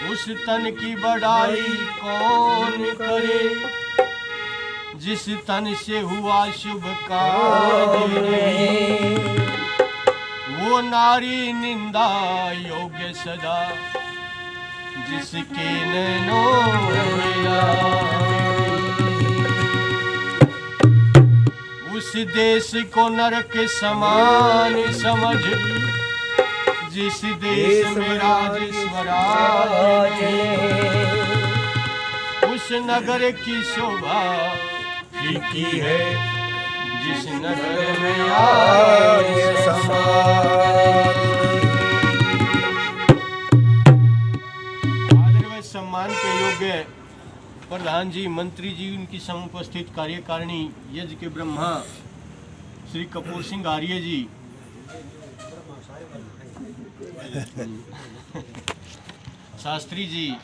उस तन की बढ़ाई कौन करे, जिस तन से हुआ शुभ काज नहीं। वो नारी निंदा योग्य सदा, जिसके नैनों में उस देश को नरक समान समझ, जिस देश में राज स्वराज उस नगर की शोभा फीकी है, जिस नगर में आए समाज। आदर व सम्मान के योग्य प्रधान जी, मंत्री जी, उनकी समुपस्थित कार्यकारिणी, यज्ञ के ब्रह्मा श्री कपूर सिंह आर्य जी, शास्त्री जी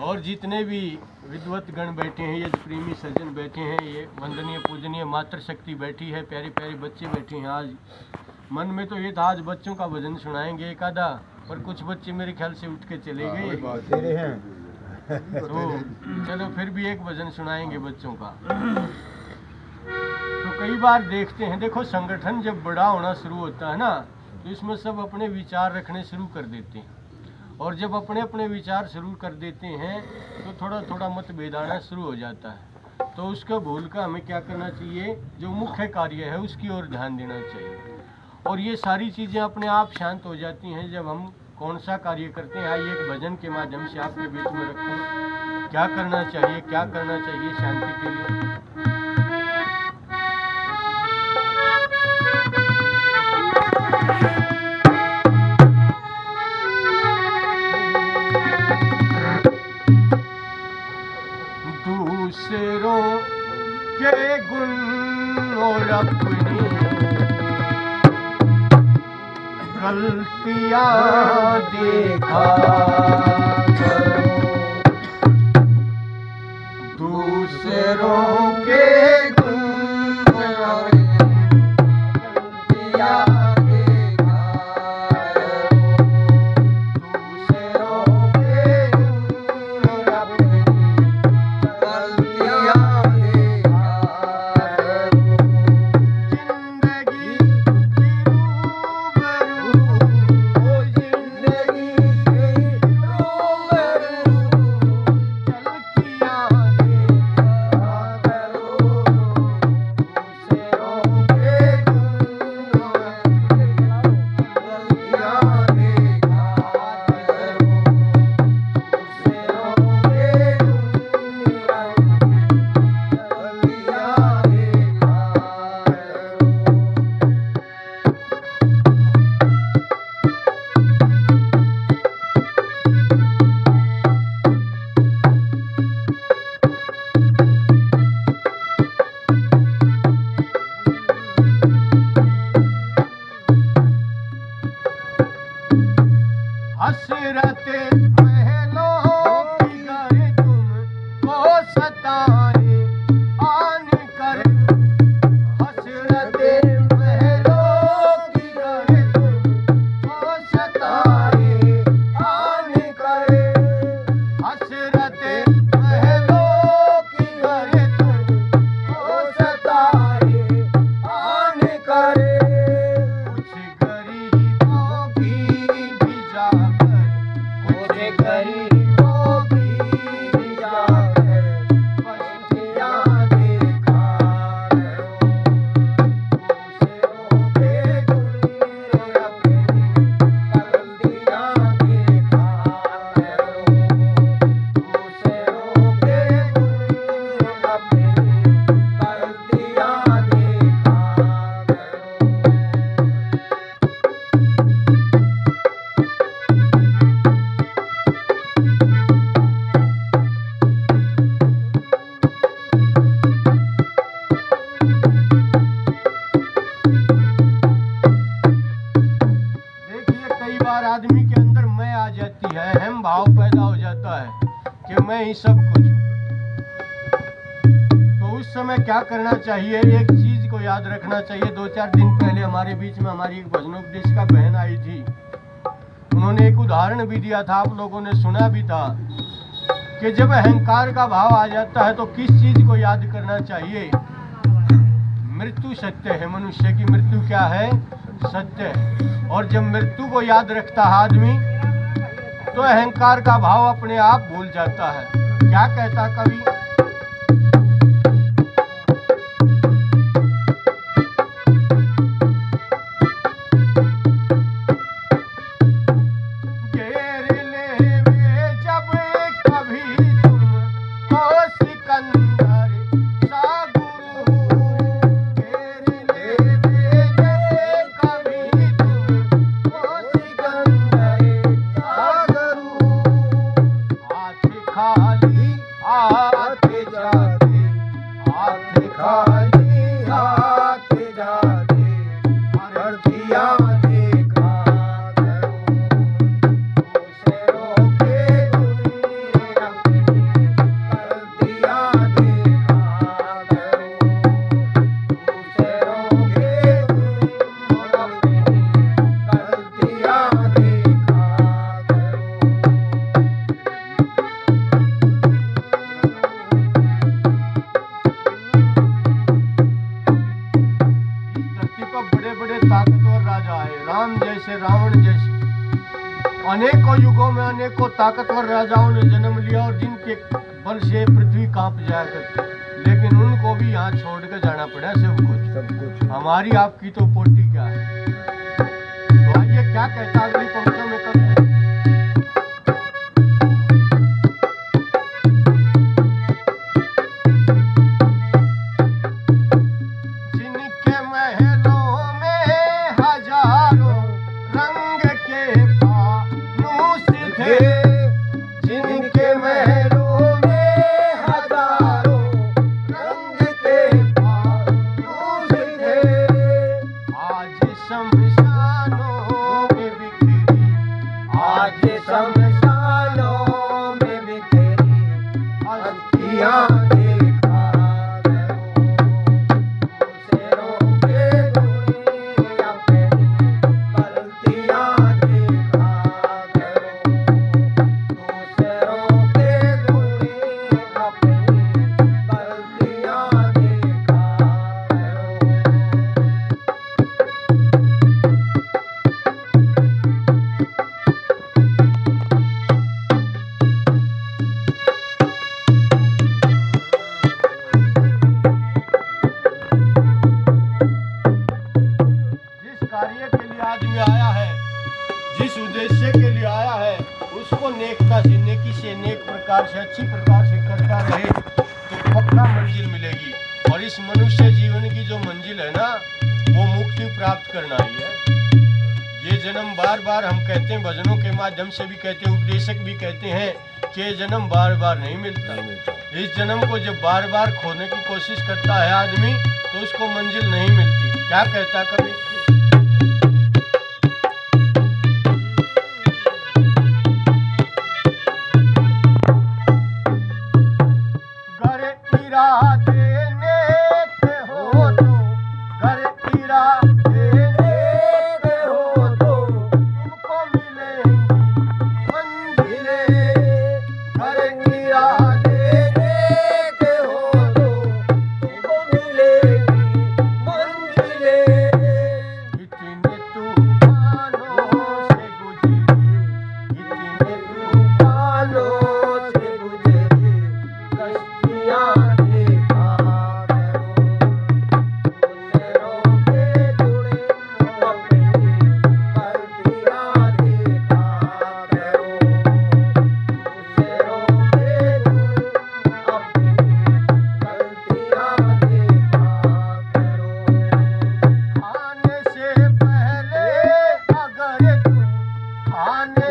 और जितने भी विद्वत गण बैठे हैं, यज्ञ प्रेमी सज्जन बैठे हैं, ये वंदनीय पूजनीय मातृशक्ति बैठी है, प्यारे प्यारे बच्चे बैठे हैं। आज मन में तो ये था आज बच्चों का भजन सुनाएंगे एक आधा, पर कुछ बच्चे मेरे ख्याल से उठ के चले गए, तो चलो फिर भी एक भजन सुनाएंगे बच्चों का। तो कई बार देखते हैं, देखो संगठन जब बड़ा होना शुरू होता है ना, तो इसमें सब अपने विचार रखने शुरू कर देते हैं, और जब अपने अपने विचार शुरू कर देते हैं तो थोड़ा थोड़ा मतभेद आना शुरू हो जाता है। तो उसको भूल कर हमें क्या करना चाहिए, जो मुख्य कार्य है उसकी ओर ध्यान देना चाहिए, और ये सारी चीज़ें अपने आप शांत हो जाती हैं जब हम कौन सा कार्य करते हैं। आइए एक भजन के माध्यम से आपके बीच में रखूं, क्या करना चाहिए, क्या करना चाहिए शांति के लिए। दूसरों के गुण और अपनी गलतियां देखा करो, दूसरों के गुण और गलतियां देखा करो, दूसरों के गुण और अपनी गलतियां देखा करो। जिंदगी हसरते महलों की घर तुमको सताए आन कर, हसरते महलों की घर तुमको सताए आन कर, हसरते महलों की घर तुमको सताए आन कर। कुछ गरीबों की भी जाकर, कुछ गरीबों की भी जाकर पस्तियां देखा करो, दूसरों के गुण और अपनी गलतियां देखा करो, दूसरों के गुण और अपनी गलतियां देखा करो। देखिए कई बार आदमी के अंदर मैं आ जाती है, अहम भाव पैदा हो जाता है कि मैं ही सब कुछ हूं। तो उस समय क्या करना चाहिए, एक चीज को याद रखना चाहिए। 2-4 दिन पहले हमारे बीच में हमारी एक भजनोपदेश का बहन आई थी, उन्होंने एक उदाहरण भी दिया था, आप लोगों ने सुना भी था कि जब अहंकार का भाव आ जाता है तो किस चीज को याद करना चाहिए? मृत्यु सत्य है, मनुष्य की मृत्यु क्या है? सत्य है। और जब मृत्यु को याद रखता है आदमी तो अहंकार का भाव अपने आप भूल जाता है। क्या कहता कवि? अनेकों युगों में अनेकों ताकतवर राजाओं ने जन्म लिया और जिनके बल से पृथ्वी कांप जाया करती, लेकिन उनको भी यहाँ छोड़ कर जाना पड़ा सब कुछ। हमारी आपकी तो पोटी क्या है? तो आइए क्या कहता अगली पंक्तियों में कवि? जिनके महलों में हजारों रंग के जिनके महलों में हजारों रंग के फानूस थे, आज शमशानों में बिखरी, आज शमशानों में बिखरी अस्थियां देखा अच्छी प्रकार से करता रहे तो पक्का मंजिल मिलेगी। और इस मनुष्य जीवन की जो मंजिल है ना, वो मुक्ति प्राप्त करना ही है। ये जन्म बार बार हम कहते हैं, भजनों के माध्यम से भी कहते हैं, उपदेशक भी कहते हैं कि ये जन्म बार बार नहीं मिलता। इस जन्म को जब बार बार खोने की कोशिश करता है आदमी तो उसको मंजिल नहीं मिलती। क्या कहता कभी?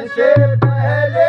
से पहले